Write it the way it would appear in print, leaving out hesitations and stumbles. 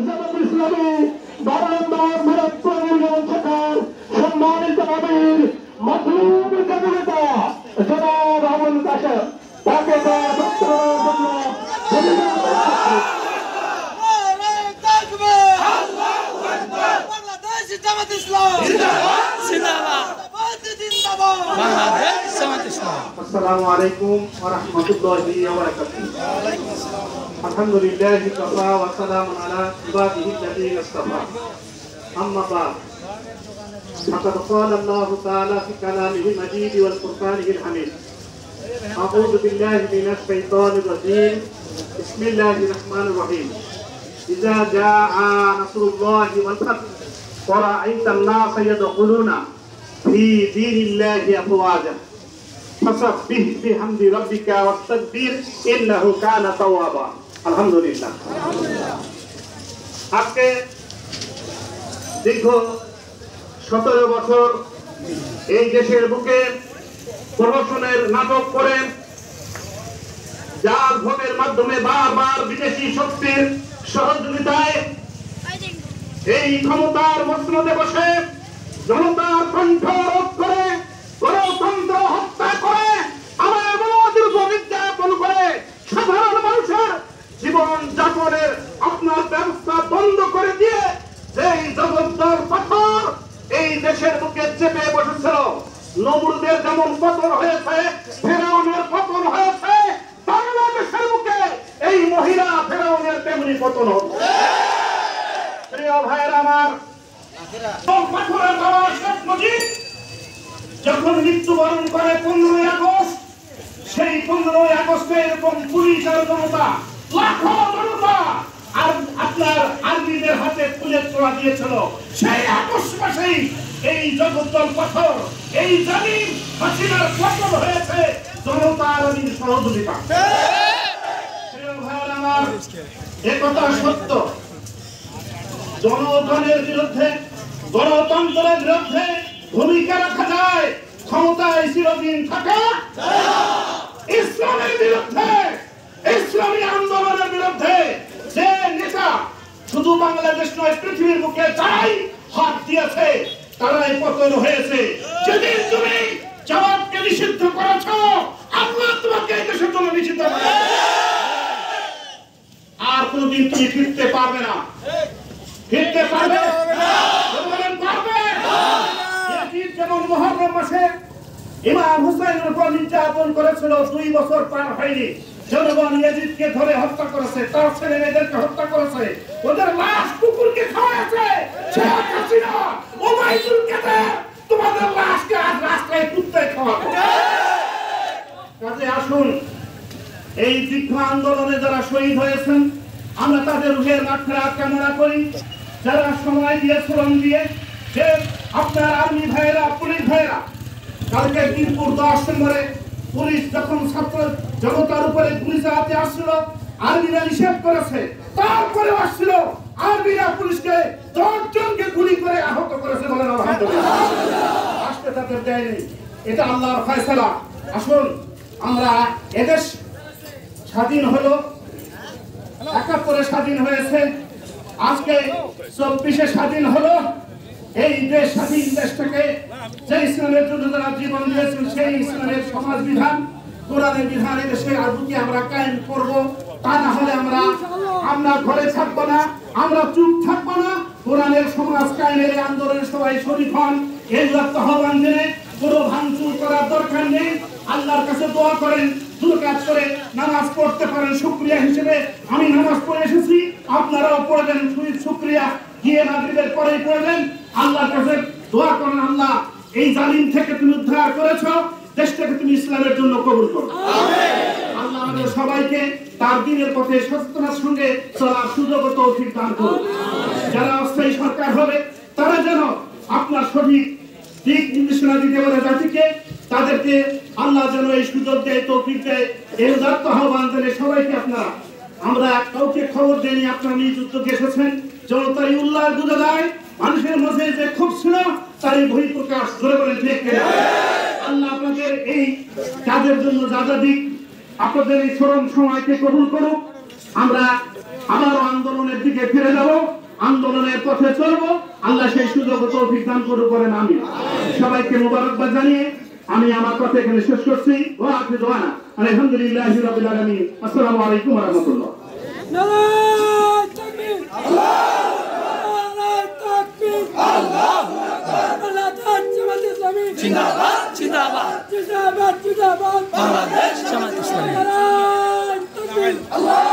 জামাত ইসলামী বারান্দার মিরাজপুর ইউনিয়ন শাখার সম্মানিত আমির মখলুদ কবিতা জনাব আবুল কাশেম তাকে তার বক্তব্যের জন্য জামাত ইসলাম জিন্দাবাদ জিন্দাবাদ বাংলাদেশ জামাত ইসলাম। আসসালামু আলাইকুম ওয়া রাহমাতুল্লাহি ওয়া বারাকাতুহু। আলহামদুলিল্লাহি ওয়া সালামুন আলা ইবাদিহি আল্লাযীনা ইসতাফা। আম্মা বা'দ। ফাকাদ ক্বালা আল্লাহু তাআলা ফি কালামিহিল মাজিদ ওয়াল ফুরকানিহিল হামিদ। আউযু বিল্লাহি মিনাশ শাইতানির রাজীম। বিসমিল্লাহির রাহমানির রাহিম। ইযা জাআ নাসরুল্লাহি ওয়াল ফাth ওয়া রাআইতান নাসা ইয়াদখুলুনা ফি দীনিল্লাহি আফওয়াজা ফাসাব্বিহ বিহামদি রাব্বিকা ওয়াস্তাগফির ইন্নাহু কানা তাওয়াবা। আলহামদুলিল্লাহ। আজকে দীর্ঘ 17 বছর এই দেশের বুকে প্রহসনের নাটক করে যার ভোটের মাধ্যমে বারবার বিদেশি শক্তির সহযোগিতায় এই ক্ষমতার মসনদে বসে জনতার কণ্ঠ রোধ করে গণতন্ত্র হত্যা করে আমার বিরোধীর বিজ্ঞাপন করে সাধারণ মানুষের জীবন যাপনের আপনার ব্যবস্থা বন্ধ করে দিয়ে যেই জগদ্দল পাথর এই দেশের বুকে চেপে বসেছিল, নমরুদের যেমন পতন হয়েছে, ফেরাউনের পতন হয়েছে, বাংলাদেশের বুকে এই মহিলা ফেরাউনের তেমনি পতন হবে। প্রিয় ভাইয়ের আমার, পাথরের বাবা শেখ মুজিব যখন মৃত্যুবরণ করে 15ই আগস্ট, সেই 15ই আগস্টে এরকম পুলিশ আর জনতা লাখো জনতা আর আপনার আর্মিদের হাতে পুলিশ তোলা দিয়েছিল। সেই আগস্ট মাসেই এই জগদ্দল পাথর এই জালিম হাসিনার পতন হয়েছে জনতার আর্মির সহযোগিতা। প্রিয় ভাইয়ের আমার, একথা সত্য। জনগণের বিরুদ্ধে গণতন্ত্রের বিরুদ্ধে ভূমিকা রাখা যায়, ক্ষমতায় চিরদিন থাকা ইসলামের বিরুদ্ধে, ইসলামী আন্দোলনের বিরুদ্ধে যে নেতা শুধু বাংলাদেশ নয় পৃথিবীর বুকে যারাই হাত দিয়েছে তারাই পতন হয়েছে। যেদিন তুমি জামাতকে নিষিদ্ধ করেছ, আল্লাহ তোমাকে এই দেশের জন্য নিষিদ্ধ করেছে, আর কোনদিন তুমি ফিরতে পারবে না। ফিরতে পারবে পারবে। যেমন মুহররম মাসে ইমাম হুসাইনের উপর নির্যাতন করেছিল, 2 বছর পার হয়নি, জনগণ ইয়াজিদকে ধরে হত্যা করেছে, তার ছেলে মেয়েদেরকে হত্যা করেছে, ওদের লাশ কুকুরকে খাওয়াছে। শেখ হাসিনা ওবাইদুল কাদের তোমাদের লাশকে আজ রাস্তায় কুত্তায় খাওয়াবে। কাজে আসুন, এই দীর্ঘ আন্দোলনে যারা শহীদ হয়েছেন আমরা তাদের রুহের মাগফিরাত কামনা করি। যারা সময় দিয়ে শ্রম দিয়ে যে আপনার আর্মি ভাইয়েরা, পুলিশ ভাইয়েরা, কালকে মিরপুর 10 নম্বরে পুলিশ যখন ছাত্র জনতার উপরে গুলি চালাতে আসছিল, আর্মিরা নিষেধ করেছে, তারপরে আসছিল আর্মিরা পুলিশকে 10 জনকে গুলি করে আহত করেছে। বলেন আলহামদুলিল্লাহ। আসতে তাদের দেয়নি, এটা আল্লাহর ফয়সালা। আসুন, আমরা এদেশ স্বাধীন হলো, 71-এ স্বাধীন হয়েছে, আজকে 24-এ স্বাধীন হলো। এই দেশ স্বাধীন দেশটাকে যে ইসলামের জন্য যারা জীবন দিয়েছেন সেই ইসলামের সমাজ বিধান, কোরআনের বিধান এদেশে আদুকে আমরা কায়েম করব। তা না হলে আমরা ঘরে থাকবো না, আমরা চুপ থাকবো না। কোরআনের সমাজ কায়েমের আন্দোলনে সবাই শরীক হন। এই আহ্বান জেনে কোনো ভাঙচুর করার দরকার নেই। আল্লাহর কাছে দোয়া করেন, দুরকাত করে নামাজ পড়তে পারেন শুকরিয়া হিসেবে। আমি নামাজ পড়ে এসেছি, আপনারাও পড়বেন শুকরিয়া, গিয়ে মাগরিবের পরেই পড়বেন। আল্লাহর কাছে দোয়া করেন, আল্লাহ এই জালিম থেকে তুমি উদ্ধার করেছো, দেশটাকে তুমি ইসলামের জন্য কবুল করো। আল্লাহ আমাদের সবাইকে তার দ্বীনের পথে সচেতনার সঙ্গে চলার সুযোগ ও তৌফিক দান করুন। যারা অস্থায়ী সরকার হবে তারা যেন আপনার সঠিক দিক নির্দেশনা দিতে পারে জাতিকে, তাদেরকে আল্লাহ যেন এই সুযোগ দেয়, তৌফিক দেয়। এই উদাত্ত আহ্বান জানিয়ে সবাইকে আমরা কাউকে খবর দেয়নি, আপনারা নিজ উদ্যোগে এসেছেন। জনতার উল্লাস বুঝে যায়, মানুষের মধ্যে যে ক্ষোভ ছিল তার এই বহিঃপ্রকাশ ধরে বলে ঠিক। আল্লাহ আপনাদের এই কাজের জন্য যা যা দিক, আপনাদের এই চরম সময়কে কবুল করুক। আমরা আবারও আন্দোলনের দিকে ফিরে যাব, আন্দোলনের পথে চলবো। আল্লাহ সেই সুযোগ ও তৌফিক দান করেন। আমি সবাইকে মোবারকবাদ জানিয়ে আমি আমার কথা এখানে শেষ করছি। ওয়া আখিরু দাওয়ানা আলহামদুলিল্লাহি রাব্বিল আলামিন। আসসালামু আলাইকুম ওয়া রাহমাতুল্লাহ। নারায়ে তাকবীর, নারায়ে তাকবীর, আল্লাহু আকবার। বাংলাদেশ জামাত ইসলামী জিন্দাবাদ জিন্দাবাদ জিন্দাবাদ জিন্দাবাদ। বাংলাদেশ জামাত ইসলামী নারায়ে তাকবীর, আল্লাহু